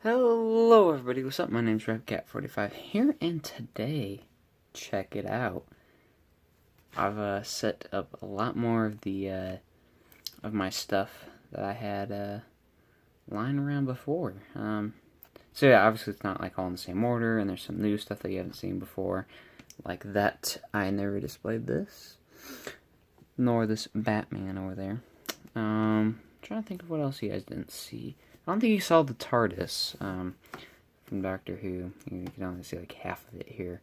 Hello everybody, what's up? My name's RevCat45 here, and today, check it out. I've set up a lot more of the of my stuff that I had lying around before. So yeah, obviously it's not like all in the same order, and there's some new stuff that you haven't seen before, like that. I never displayed this, nor this Batman over there. Trying to think of what else you guys didn't see. I don't think you saw the TARDIS from Doctor Who. You can only see like half of it here.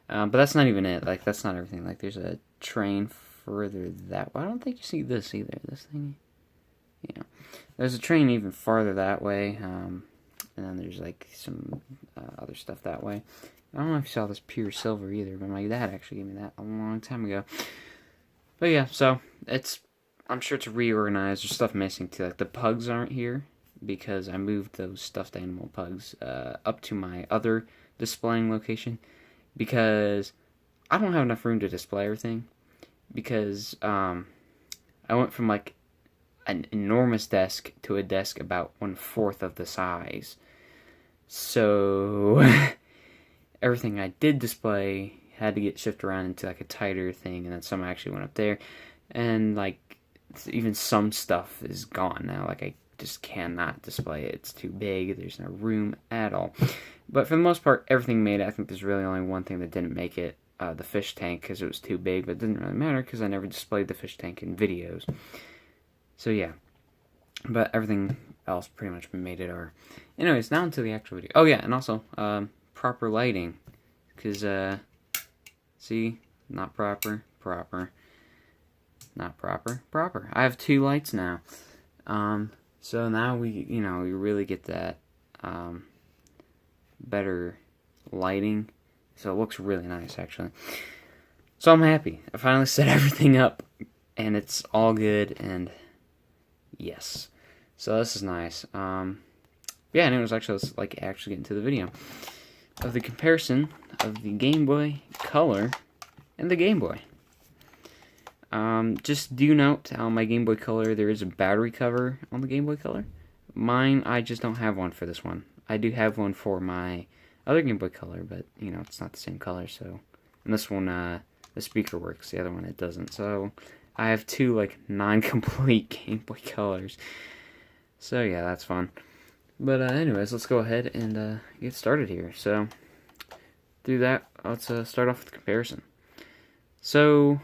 But that's not even it. Like, that's not everything. Like, there's a train further that way. I don't think you see this either. This thing. Yeah. There's a train even farther that way. And then there's like some other stuff that way. I don't know if you saw this pure silver either, but my dad actually gave me that a long time ago. But yeah, so I'm sure it's reorganized. There's stuff missing too. Like, the pugs aren't here because I moved those stuffed animal pugs up to my other displaying location because I don't have enough room to display everything, because I went from like an enormous desk to a desk about 1/4 of the size. So everything I did display had to get shifted around into like a tighter thing, and then some actually went up there, and like even some stuff is gone now. Like, I just cannot display it. It's too big. There's no room at all. But for the most part, everything made it. I think there's really only one thing that didn't make it, the fish tank, because it was too big, but it didn't really matter because I never displayed the fish tank in videos. So yeah, but everything else pretty much made it. Or anyways, now into the actual video. Oh yeah, and also proper lighting, because see, not proper, not proper. I have two lights now. So now we really get that better lighting. So it looks really nice, actually. So I'm happy. I finally set everything up, and it's all good, and yes. So this is nice. Yeah, and it was actually, let's actually get into the video of the comparison of the Game Boy Color and the Game Boy. Just do note, on my Game Boy Color, there is a battery cover on the Game Boy Color. Mine, I just don't have one for this one. I do have one for my other Game Boy Color, but, it's not the same color, so... And this one, the speaker works, the other one, it doesn't. So, I have two, non-complete Game Boy Colors. So, yeah, that's fun. But, anyways, let's go ahead and, get started here. So, through that, let's, start off with the comparison. So...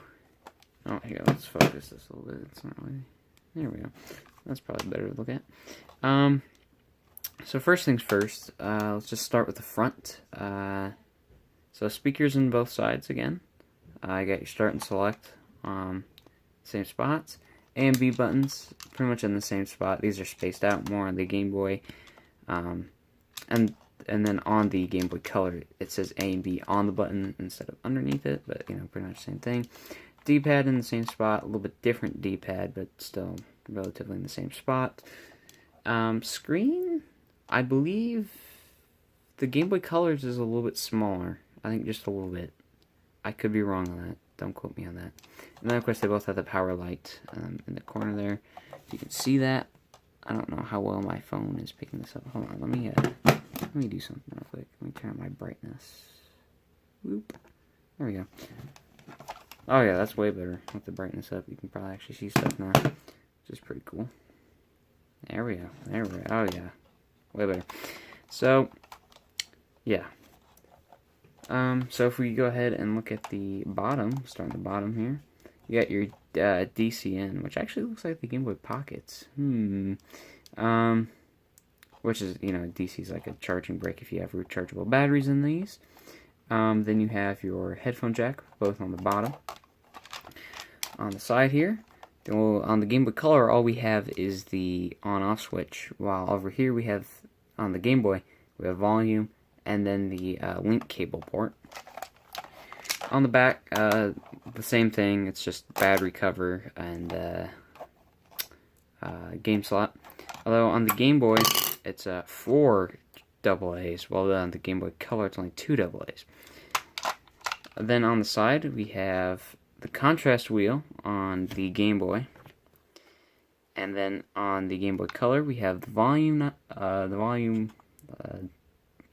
Oh, here, let's focus this a little bit. It's not really... There we go. That's probably better to look at. So first things first, let's just start with the front. So speakers in both sides again. I got your start and select, same spots. A and B buttons, pretty much in the same spot. These are spaced out more on the Game Boy. And then on the Game Boy Color, it says A and B on the button instead of underneath it, but, pretty much the same thing. D-pad in the same spot, a little bit different D-pad, but still relatively in the same spot. Screen, I believe the Game Boy Colors is a little bit smaller. I think just a little bit. I could be wrong on that. Don't quote me on that. And then, of course, they both have the power light in the corner there. You can see that. I don't know how well my phone is picking this up. Hold on, let me do something real quick. Let me turn up my brightness. Whoop. There we go. Oh yeah, that's way better. With the brightness up, you can probably actually see stuff now, which is pretty cool. There we go. Oh yeah, way better. So, yeah. So if we go ahead and look at the bottom, start at the bottom here, you got your DCN, which actually looks like the Game Boy Pockets. Which is, DC is like a charging brick if you have rechargeable batteries in these. Then you have your headphone jack, both on the bottom. On the side here, on the Game Boy Color, all we have is the on-off switch, while over here we have, on the Game Boy, we have volume, and then the link cable port. On the back, the same thing, it's just battery cover and game slot. Although on the Game Boy, it's 4 AA's, while on the Game Boy Color, it's only 2 AA's. Then on the side, we have the contrast wheel on the Game Boy, and then on the Game Boy Color, we have the volume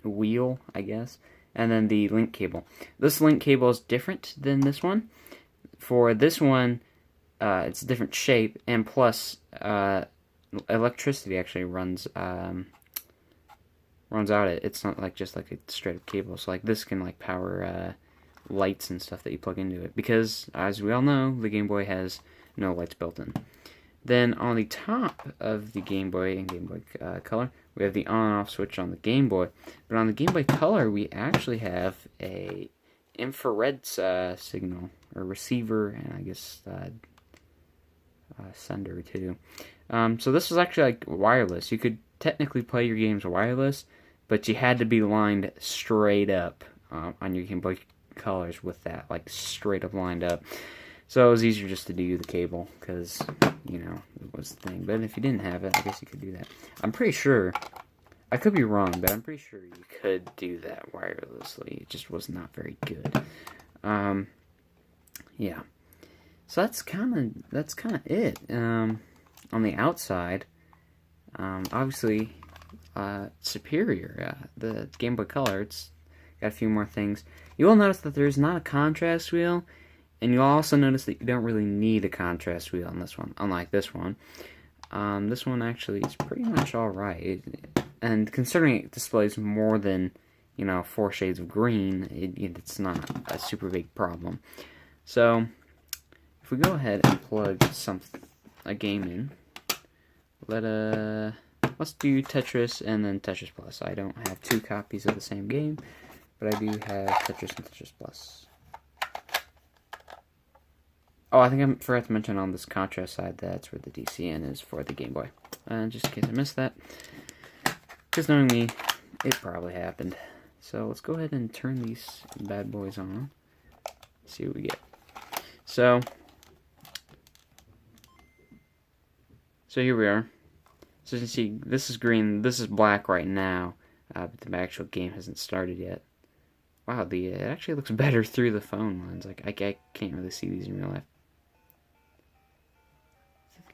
wheel, I guess, and then the link cable. This link cable is different than this one. For this one, it's a different shape, and plus, electricity actually runs out. It's not like just like a straight up cable. So like this can like power lights and stuff that you plug into it. Because as we all know, the Game Boy has no lights built in. Then on the top of the Game Boy and Game Boy Color, we have the on-off switch on the Game Boy. But on the Game Boy Color, we actually have a infrared signal, or receiver, and I guess sender too. So this was actually like wireless. You could technically play your games wireless, but you had to be lined straight up on your Game Boy Colors with that, like straight up lined up. So it was easier just to do the cable, because, you know, it was the thing. But if you didn't have it, I guess you could do that. I'm pretty sure, I could be wrong, but I'm pretty sure you could do that wirelessly. It just was not very good. Yeah. So that's kind of it. On the outside, obviously, superior. The Game Boy Color, it's got a few more things. You will notice that there's not a contrast wheel. And you'll also notice that you don't really need a contrast wheel on this one, unlike this one. This one actually is pretty much alright. And considering it displays more than, 4 shades of green, it's not a super big problem. So, if we go ahead and plug a game in, let's do Tetris and then Tetris Plus. I don't have 2 copies of the same game, but I do have Tetris and Tetris Plus. Oh, I think I forgot to mention on this contrast side, that's where the DCN is for the Game Boy. Just in case I missed that. Because knowing me, it probably happened. So let's go ahead and turn these bad boys on. See what we get. So here we are. So you can see, this is green, this is black right now. But the actual game hasn't started yet. Wow, it actually looks better through the phone lens. Like, I can't really see these in real life.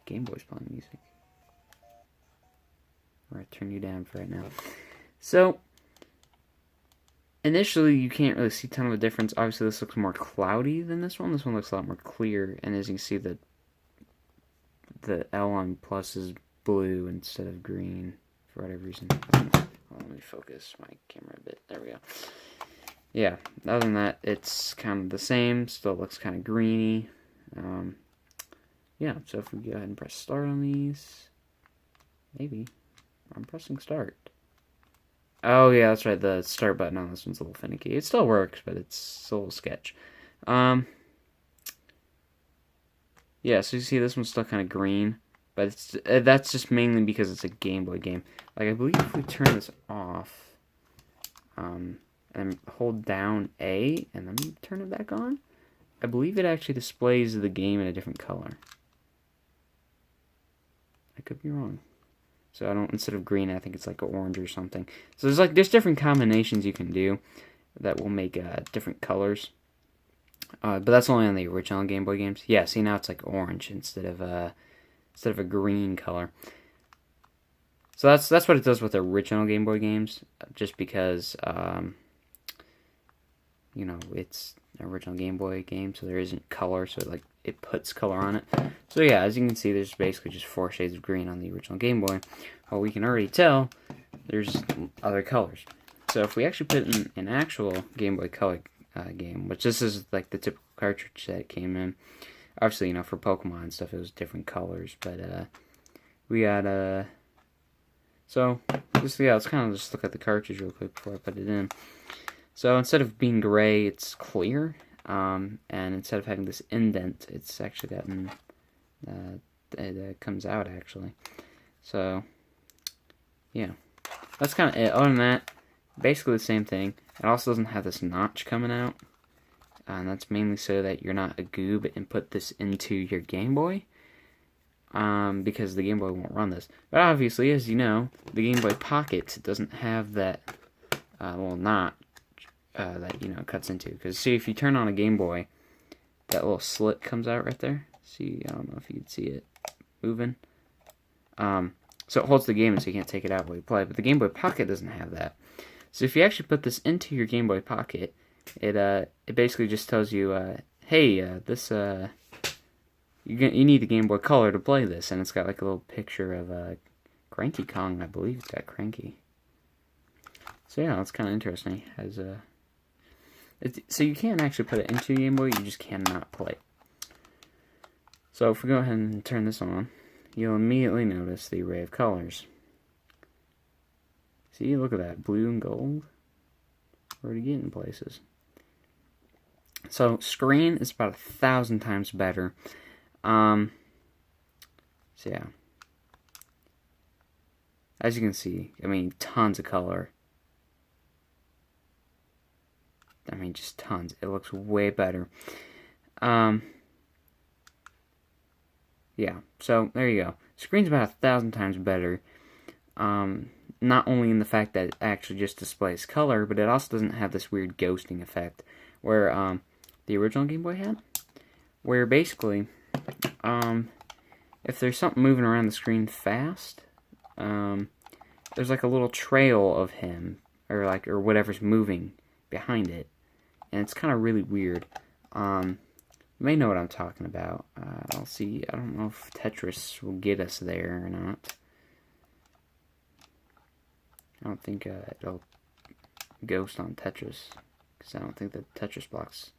Game Boy's playing music. I'm going to turn you down for right now. So, initially you can't really see a ton of a difference. Obviously this looks more cloudy than this one. This one looks a lot more clear. And as you can see, the L on plus is blue instead of green for whatever reason. Let me focus my camera a bit. There we go. Yeah, other than that, it's kind of the same. Still looks kind of greeny. Yeah, so if we go ahead and press start on these, maybe. I'm pressing start. Oh yeah, that's right, the start button on this one's a little finicky. It still works, but it's a little sketch. Yeah, so you see this one's still kind of green, but that's just mainly because it's a Game Boy game. Like, I believe if we turn this off, and hold down A, and then turn it back on, I believe it actually displays the game in a different color. I could be wrong. So instead of green, I think it's like orange or something. So there's different combinations you can do that will make different colors. But that's only on the original Game Boy games. Yeah, see, now it's like orange instead of a green color. So that's what it does with the original Game Boy games, just because it's an original Game Boy game, so there isn't color, so it puts color on it. So yeah, as you can see, there's basically just 4 shades of green on the original Game Boy. Well, we can already tell there's other colors. So if we actually put in an actual Game Boy Color game, which this is like the typical cartridge that came in. Obviously, for Pokemon and stuff, it was different colors, but we got so let's kind of just look at the cartridge real quick before I put it in. So instead of being gray, it's clear, and instead of having this indent, it's actually gotten it comes out actually. So yeah, that's kind of it. Other than that, basically the same thing. It also doesn't have this notch coming out, and that's mainly so that you're not a goob and put this into your Game Boy, because the Game Boy won't run this. But obviously, as you know, the Game Boy Pocket doesn't have that little notch that cuts into. Because see, if you turn on a Game Boy, that little slit comes out right there. See, I don't know if you can see it moving. So it holds the game so you can't take it out while you play. But the Game Boy Pocket doesn't have that. So if you actually put this into your Game Boy Pocket, it basically just tells you, hey, you need the Game Boy Color to play this, and it's got like a little picture of Cranky Kong, I believe it's got Cranky. So yeah, that's kind of interesting. So you can actually put it into Game Boy, you just cannot play. So if we go ahead and turn this on, you'll immediately notice the array of colors. See, look at that, blue and gold. We're already getting places. So screen is about 1,000 times better. So yeah. As you can see, I mean, tons of color. I mean, just tons. It looks way better. Yeah, so there you go. Screen's about 1,000 times better. Not only in the fact that it actually just displays color, but it also doesn't have this weird ghosting effect where the original Game Boy had. Where basically, if there's something moving around the screen fast, there's like a little trail of him or whatever's moving behind it, and it's kind of really weird. You may know what I'm talking about. I'll see. I don't know if Tetris will get us there or not. I don't think it'll ghost on Tetris, because I don't think the Tetris blocks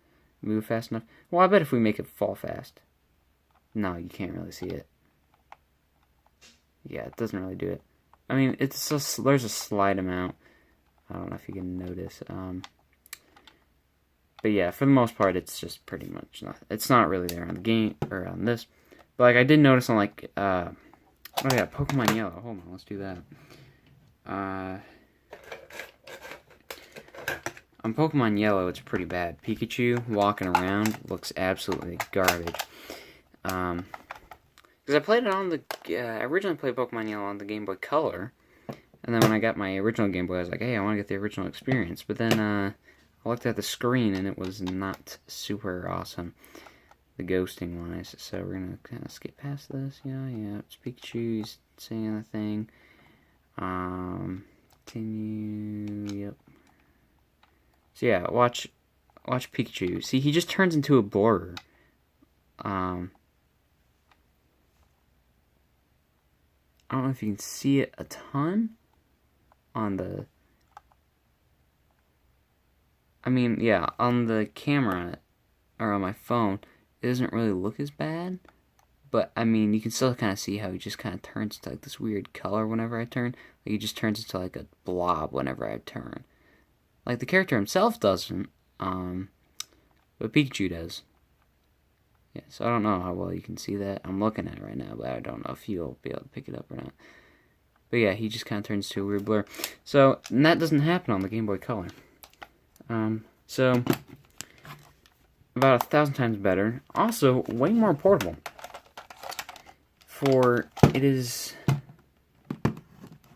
move fast enough. Well, I bet if we make it fall fast. No, you can't really see it. Yeah, it doesn't really do it. I mean, there's a slight amount. I don't know if you can notice. But yeah, for the most part, it's just pretty much not. It's not really there on the game or on this. But like I did notice on like oh yeah, Pokemon Yellow. Hold on, let's do that. On Pokemon Yellow, it's pretty bad. Pikachu walking around looks absolutely garbage. Because I played it on the. I originally played Pokemon Yellow on the Game Boy Color, and then when I got my original Game Boy, I was like, hey, I want to get the original experience. But then I looked at the screen, and it was not super awesome, the ghosting wise. So we're gonna kind of skip past this. Yeah, it's Pikachu. He's saying the thing. Continue. Yep. So yeah, watch Pikachu. See, he just turns into a blur. I don't know if you can see it a ton on the. I mean, yeah, on the camera or on my phone, it doesn't really look as bad. But, I mean, you can still kind of see how he just kind of turns to, like, this weird color whenever I turn. Like, he just turns into, like, a blob whenever I turn. Like, the character himself doesn't, but Pikachu does. Yeah, so I don't know how well you can see that. I'm looking at it right now, but I don't know if you'll be able to pick it up or not. But, yeah, he just kind of turns to a weird blur. So, and that doesn't happen on the Game Boy Color. So, about 1,000 times better. Also, way more portable. For it is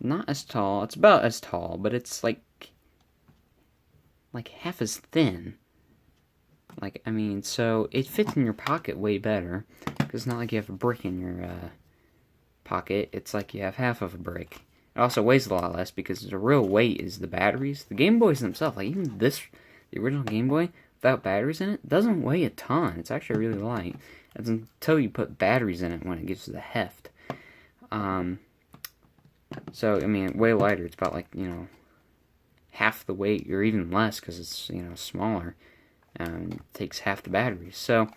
not as tall. It's about as tall, but it's like half as thin. Like, I mean, so it fits in your pocket way better, because it's not like you have a brick in your pocket. It's like you have half of a brick. It also weighs a lot less, because the real weight is the batteries. The Game Boys themselves, like even the original Game Boy, without batteries in it, doesn't weigh a ton. It's actually really light. It's until you put batteries in it when it gets to the heft. So, I mean, way lighter. It's about like, half the weight, or even less, because it's, smaller. It takes half the batteries. So,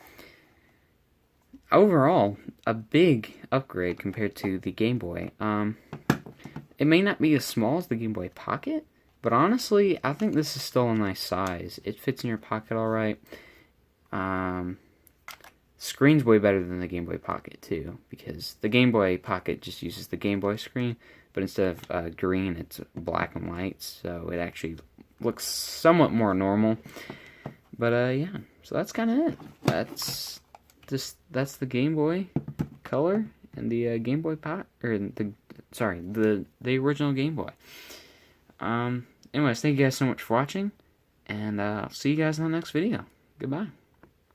overall, a big upgrade compared to the Game Boy. It may not be as small as the Game Boy Pocket, but honestly, I think this is still a nice size. It fits in your pocket alright. Screen's way better than the Game Boy Pocket, too, because the Game Boy Pocket just uses the Game Boy screen, but instead of green, it's black and white, so it actually looks somewhat more normal. But, yeah, so that's kind of it. That's the Game Boy Color and the Game Boy the original Game Boy. Anyways, thank you guys so much for watching, and I'll see you guys in the next video. Goodbye.